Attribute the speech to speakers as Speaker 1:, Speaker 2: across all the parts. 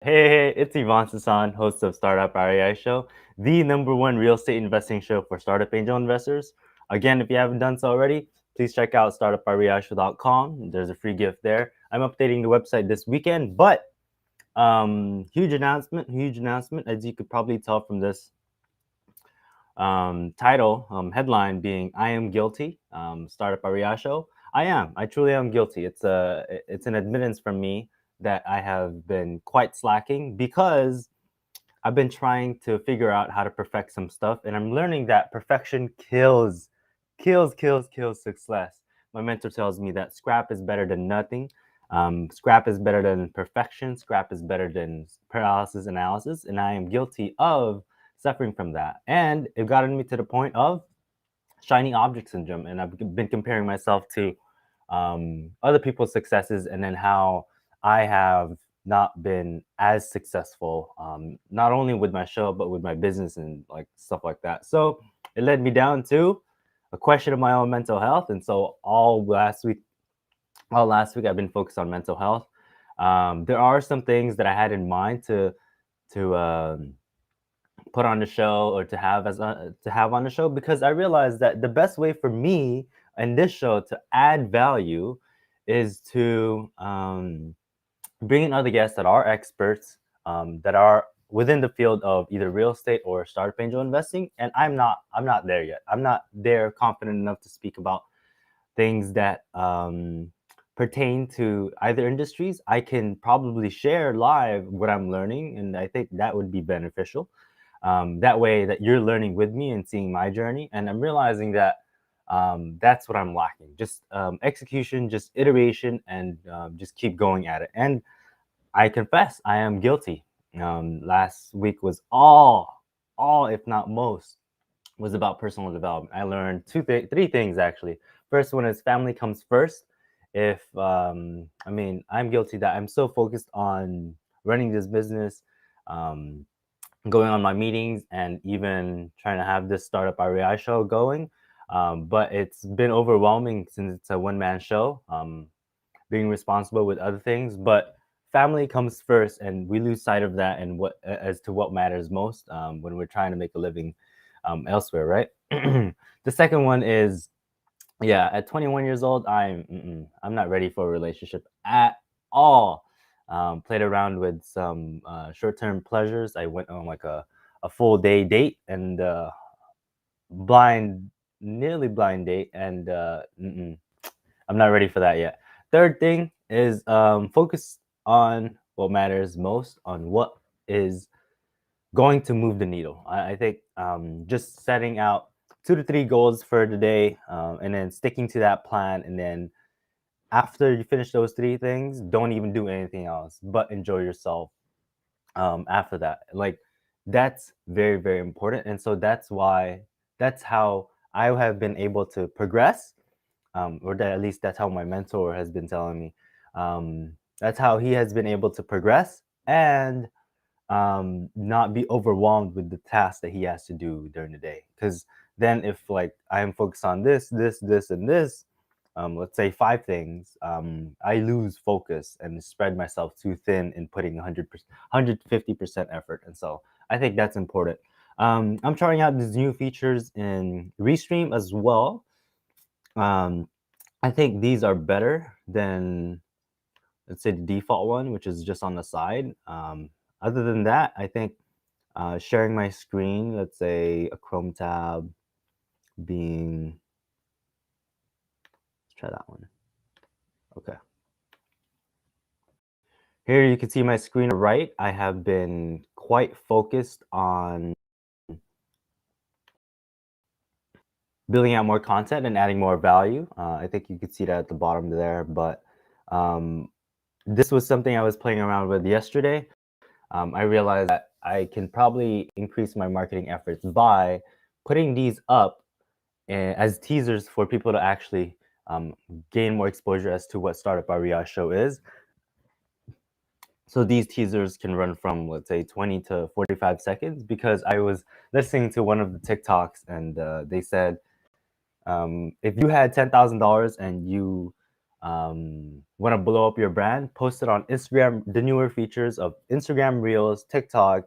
Speaker 1: Hey, it's Ivan Sasan, host of Startup REI Show, the number one real estate investing show for startup angel investors. Again, if you haven't done so already, please check out startupreishow.com. There's a free gift there. I'm updating the website this weekend, but huge announcement, as you could probably tell from this title, headline being "I am guilty." Startup REI Show. I truly am guilty. It's an admittance from me that I have been quite slacking because I've been trying to figure out how to perfect some stuff, and I'm learning that perfection kills success. My mentor tells me that scrap is better than nothing. Scrap is better than perfection. Scrap is better than paralysis analysis, and I am guilty of suffering from that. And it gotten me to the point of shiny object syndrome, and I've been comparing myself to other people's successes, and then how I have not been as successful, not only with my show but with my business and like stuff like that. So it led me down to a question of my own mental health, and so all last week I've been focused on mental health. There are some things that I had in mind to put on the show or to have on the show, because I realized that the best way for me in this show to add value is to bring in other guests that are experts, that are within the field of either real estate or startup angel investing. And I'm not there yet. I'm not there confident enough to speak about things that pertain to either industries. I can probably share live what I'm learning, and I think that would be beneficial. That way, that you're learning with me and seeing my journey, and I'm realizing that that's what I'm lacking. Just execution, just iteration, and just keep going at it. And I confess, I am guilty. Last week was all, if not most, was about personal development. I learned three things actually. First one is family comes first. If I mean, I'm guilty that I'm so focused on running this business, um, going on my meetings, and even trying to have this startup REI show going. But it's been overwhelming since it's a one man show. Being responsible with other things, but family comes first, and we lose sight of that, and what as to what matters most when we're trying to make a living elsewhere, right? The second one is, yeah, at 21 years old, I'm not ready for a relationship at all. Played around with some short-term pleasures. I went on like a full day date, and blind, nearly blind date, and I'm not ready for that yet. Third thing is focus on what matters most, on what is going to move the needle. I think just setting out 2 to 3 goals for the day, and then sticking to that plan. And then after you finish those three things, don't even do anything else, but enjoy yourself after that. Like that's very, very important. And so that's how I have been able to progress, or that at least that's how my mentor has been telling me. That's how he has been able to progress and not be overwhelmed with the tasks that he has to do during the day. Because then, if like I am focused on this, and this, let's say 5 things, I lose focus and spread myself too thin in putting 100%, 150% effort. And so I think that's important. I'm trying out these new features in Restream as well. Um, I think these are better than, let's say, the default one, which is just on the side. Other than that, I think sharing my screen, let's say a Chrome tab being, let's try that one. Okay. Here you can see my screen on the right. I have been quite focused on building out more content and adding more value. I think you could see that at the bottom there, but um, this was something I was playing around with yesterday. I realized that I can probably increase my marketing efforts by putting these up as teasers for people to actually um, gain more exposure as to what Startup REI show is. So these teasers can run from, let's say, 20 to 45 seconds, because I was listening to one of the TikToks, and they said if you had $10,000 and you want to blow up your brand, post it on Instagram. The newer features of Instagram Reels, TikTok,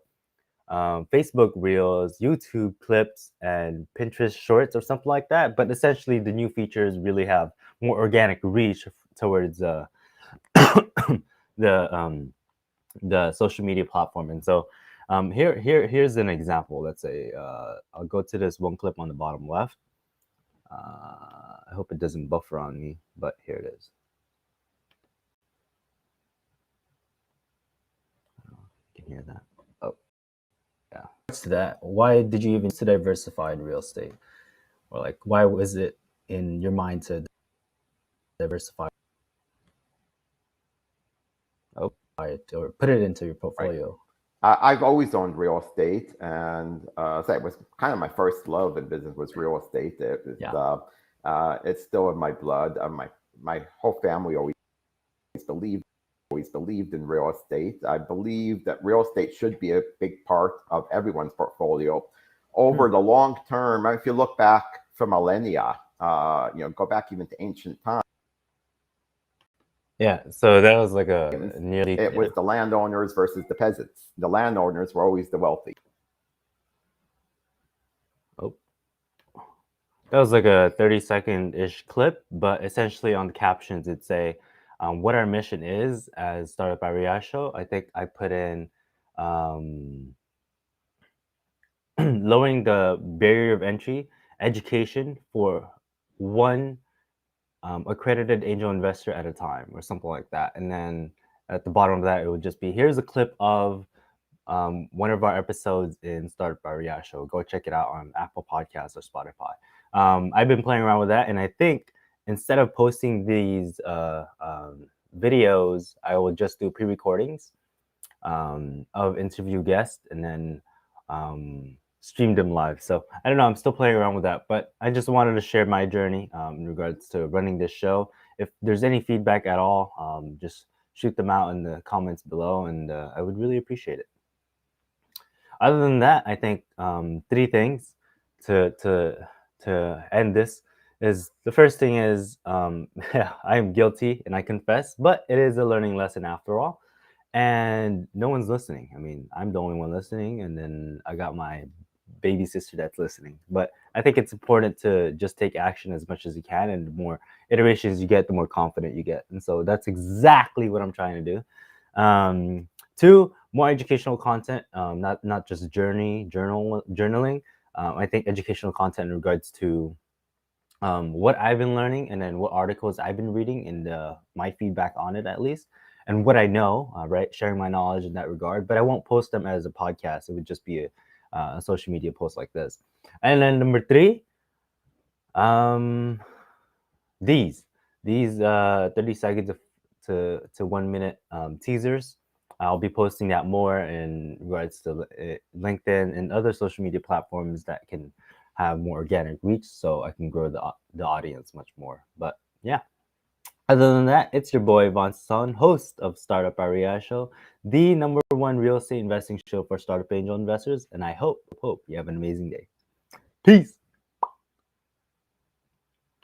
Speaker 1: Facebook Reels, YouTube clips, and Pinterest Shorts or something like that. But essentially, the new features really have more organic reach towards the social media platform. And so here's an example. Let's say I'll go to this one clip on the bottom left. I hope it doesn't buffer on me, but here it is. You can hear that. Oh, yeah. To that, why did you even to diversify in real estate, or like why was it in your mind to diversify? Oh, or put it into your portfolio.
Speaker 2: I've always owned real estate, and so it was kind of my first love in business was real estate. It's still in my blood. My whole family always believed in real estate. I believe that real estate should be a big part of everyone's portfolio over the long term. If you look back for millennia, go back even to ancient times.
Speaker 1: Yeah, so that was like a nearly.
Speaker 2: It was the landowners versus the peasants. The landowners were always the wealthy.
Speaker 1: Oh, that was like a 30-second-ish clip, but essentially on the captions it'd say what our mission is as Startup by Riasho. I think I put in lowering the barrier of entry, education for one accredited angel investor at a time, or something like that. And then at the bottom of that, it would just be here's a clip of one of our episodes in Startup by Riasho. Go check it out on Apple Podcasts or Spotify. I've been playing around with that, and I think instead of posting these videos, I will just do pre-recordings of interview guests and then stream them live. So I don't know, I'm still playing around with that, but I just wanted to share my journey in regards to running this show. If there's any feedback at all, just shoot them out in the comments below, and I would really appreciate it. Other than that, I think three things to end this is the first thing is I am guilty and I confess, but it is a learning lesson after all. And no one's listening. I mean, I'm the only one listening, and then I got my baby sister that's listening. But I think it's important to just take action as much as you can, and the more iterations you get, the more confident you get. And so that's exactly what I'm trying to do. Two, more educational content, not just journaling. I think educational content in regards to what I've been learning, and then what articles I've been reading, and my feedback on it at least, and what I know, right? Sharing my knowledge in that regard. But I won't post them as a podcast. It would just be a social media post like this. And then number three, these 30 seconds to 1 minute teasers. I'll be posting that more in regards to LinkedIn and other social media platforms that can have more organic reach, so I can grow the audience much more. But yeah, other than that, it's your boy Von Son, host of Startup by Riasho, the #1 real estate investing show for startup angel investors. And I hope you have an amazing day. Peace.